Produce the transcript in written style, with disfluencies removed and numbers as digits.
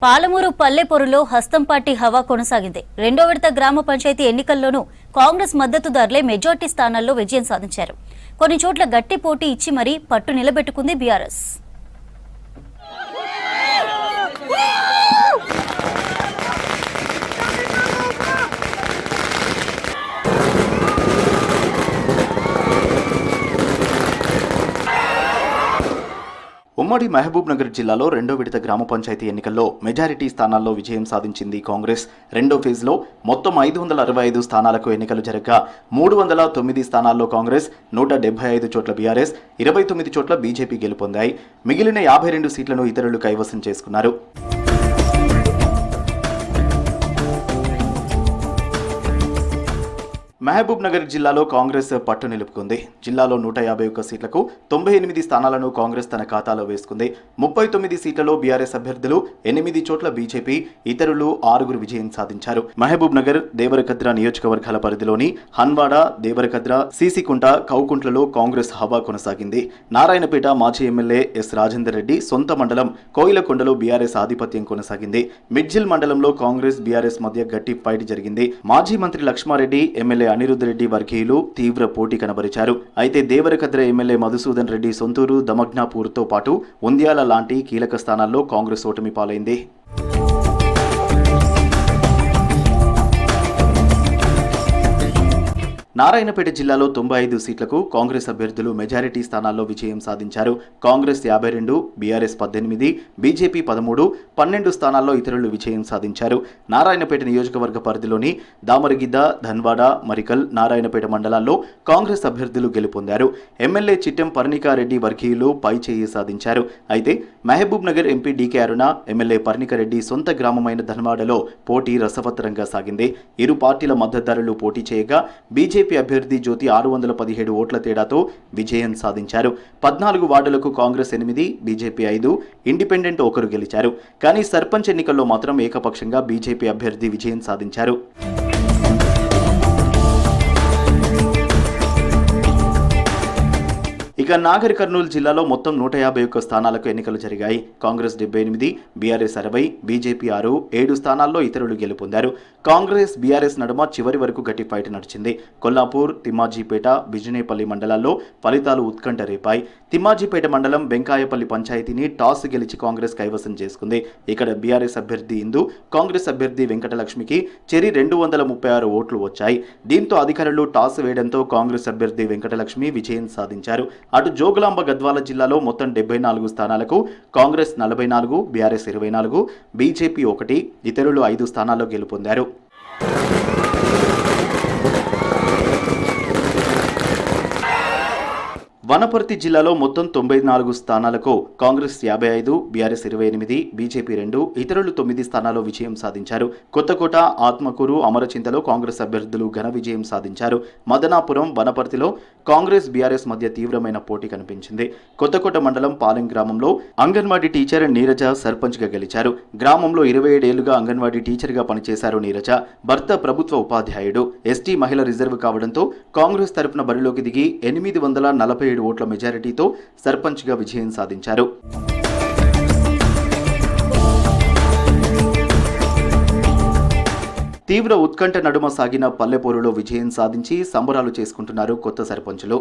పాలమూరు పల్లెపొరులో హస్తంపాటి హవా కొనసాగింది. రెండో విడత గ్రామ పంచాయతీ ఎన్నికల్లోనూ కాంగ్రెస్ మద్దతుదారులే మెజార్టీ స్థానాల్లో విజయం సాధించారు. కొన్ని చోట్ల గట్టి పోటీ ఇచ్చి మరీ పట్టు నిలబెట్టుకుంది బీఆర్ఎస్. ఉమ్మడి మహబూబ్ నగర్ జిల్లాలో రెండో విడత గ్రామ పంచాయతీ ఎన్నికల్లో మెజారిటీ స్థానాల్లో విజయం సాధించింది కాంగ్రెస్. రెండో ఫేజ్లో మొత్తం 565 స్థానాలకు ఎన్నికలు జరగగా 309 స్థానాల్లో కాంగ్రెస్, 175 చోట్ల బీఆర్ఎస్, 29 చోట్ల బీజేపీ గెలుపొందాయి. మిగిలిన 52 సీట్లను ఇతరులు కైవసం చేసుకున్నారు. మహబూబ్ నగర్ జిల్లాలో కాంగ్రెస్ పట్టు నిలుపుకుంది. జిల్లాలో 151 సీట్లకు 98 స్థానాలను కాంగ్రెస్ తన ఖాతాలో వేసుకుంది. 39 సీట్లలో బీఆర్ఎస్ అభ్యర్థులు, 8 చోట్ల బీజేపీ, ఇతరులు 6 విజయం సాధించారు. మహబూబ్ నగర్, దేవరకద్ర నియోజకవర్గాల పరిధిలోని హన్వాడ, దేవరకద్ర, సీసీకుంట, కౌకుంట్లలో కాంగ్రెస్ హవా కొనసాగింది. నారాయణపేట మాజీ ఎమ్మెల్యే ఎస్ రాజేందర్ రెడ్డి సొంత మండలం కోయిలకొండలో బీఆర్ఎస్ ఆధిపత్యం కొనసాగింది. మిడ్జిల్ మండలంలో కాంగ్రెస్ బీఆర్ఎస్ మధ్య గట్టి ఫైట్ జరిగింది. మాజీ మంత్రి లక్ష్మారెడ్డి, ఎమ్మెల్యే అనిరుద్ధ్ రెడ్డి వర్గీయులు తీవ్ర పోటీ కనబరిచారు. అయితే దేవరకద్ర ఎమ్మెల్యే మధుసూదన్ రెడ్డి సొంతూరు, దమగ్నాపూర్తో పాటు ఉంద్యాల లాంటి కీలక స్థానాల్లో కాంగ్రెస్ ఓటమి పాలైంది. నారాయణపేట జిల్లాలో 95 సీట్లకు కాంగ్రెస్ అభ్యర్థులు మెజారిటీ స్థానాల్లో విజయం సాధించారు. కాంగ్రెస్ 52, బీఆర్ఎస్ 18, బీజేపీ 13, 12 స్థానాల్లో ఇతరులు విజయం సాధించారు. నారాయణపేట నియోజకవర్గ పరిధిలోని దామరగిద్ద, ధన్వాడ, మరికల్, నారాయణపేట మండలాల్లో కాంగ్రెస్ అభ్యర్థులు గెలుపొందారు. ఎమ్మెల్యే చిట్టెం పర్ణికారెడ్డి వర్గీయులు పై చేయి సాధించారు. అయితే మహబూబ్ నగర్ ఎంపీ డీకే అరుణ, ఎమ్మెల్యే పర్ణికారెడ్డి సొంత గ్రామమైన ధన్వాడలో పోటీ రసవత్తరంగా సాగింది. ఇరు పార్టీల మద్దతుదారులు పోటీ చేయగా బీజేపీ అభ్యర్థి జ్యోతి 617 ఓట్ల తేడాతో విజయం సాధించారు. 14 వార్డులకు కాంగ్రెస్ 8, బీజేపీ 5, ఇండిపెండెంట్ 1 గెలిచారు. కానీ సర్పంచ్ ఎన్నికల్లో మాత్రం ఏకపక్షంగా బీజేపీ అభ్యర్థి విజయం సాధించారు. ఇక నాగర్ కర్నూలు జిల్లాలో మొత్తం 151 స్థానాలకు ఎన్నికలు జరిగాయి. కాంగ్రెస్ 78, బీఆర్ఎస్ 60, బీజేపీ 6, 7 స్థానాల్లో ఇతరులు గెలుపొందారు. కాంగ్రెస్ బీఆర్ఎస్ నడుమ చివరి వరకు గట్టి ఫైట్ నడిచింది. కొల్లాపూర్, తిమ్మాజీపేట, బిజినేపల్లి మండలాల్లో ఫలితాలు ఉత్కంఠ రేపాయి. తిమ్మాజీపేట మండలం వెంకాయపల్లి పంచాయతీని టాస్ గెలిచి కాంగ్రెస్ కైవసం చేసుకుంది. ఇక్కడ బీఆర్ఎస్ అభ్యర్థి ఇందు, కాంగ్రెస్ అభ్యర్థి వెంకటలక్ష్మికి చెరి 236 ఓట్లు వచ్చాయి. దీంతో అధికారులు టాస్ వేయడంతో కాంగ్రెస్ అభ్యర్థి వెంకటలక్ష్మి విజయం సాధించారు. అటు జోగులాంబ గద్వాల జిల్లాలో మొత్తం 74 స్థానాలకు కాంగ్రెస్ 44, బీఆర్ఎస్ 24, బీజేపీ 1, ఇతరులు 5 స్థానాల్లో గెలుపొందారు. వనపర్తి జిల్లాలో మొత్తం 94 స్థానాలకు కాంగ్రెస్ 55, బీఆర్ఎస్ 28, బీజేపీ 2, ఇతరులు 9 స్థానాల్లో విజయం సాధించారు. కొత్తకోట, ఆత్మకూరు, అమరచింతలో కాంగ్రెస్ అభ్యర్థులు ఘన విజయం సాధించారు. మదనాపురం, వనపర్తిలో కాంగ్రెస్ బీఆర్ఎస్ మధ్య తీవ్రమైన పోటీ కనిపించింది. కొత్తకోట మండలం పాలెం గ్రామంలో అంగన్వాడీ టీచర్ నీరజ సర్పంచ్గా గెలిచారు. గ్రామంలో 27 ఏళ్లుగా అంగన్వాడీ టీచర్గా పనిచేశారు నీరజ. భర్త ప్రభుత్వ ఉపాధ్యాయుడు. ఎస్టీ మహిళ రిజర్వ్ కావడంతో కాంగ్రెస్ తరపున బరిలోకి దిగి 847 ఓట్ల మెజారిటీతో సర్పంచ్గా విజయం సాధించారు. తీవ్ర ఉత్కంఠ నడుమ సాగిన పల్లెపోరులో విజయం సాధించి సంబరాలు చేసుకుంటున్నారు కొత్త సర్పంచులు.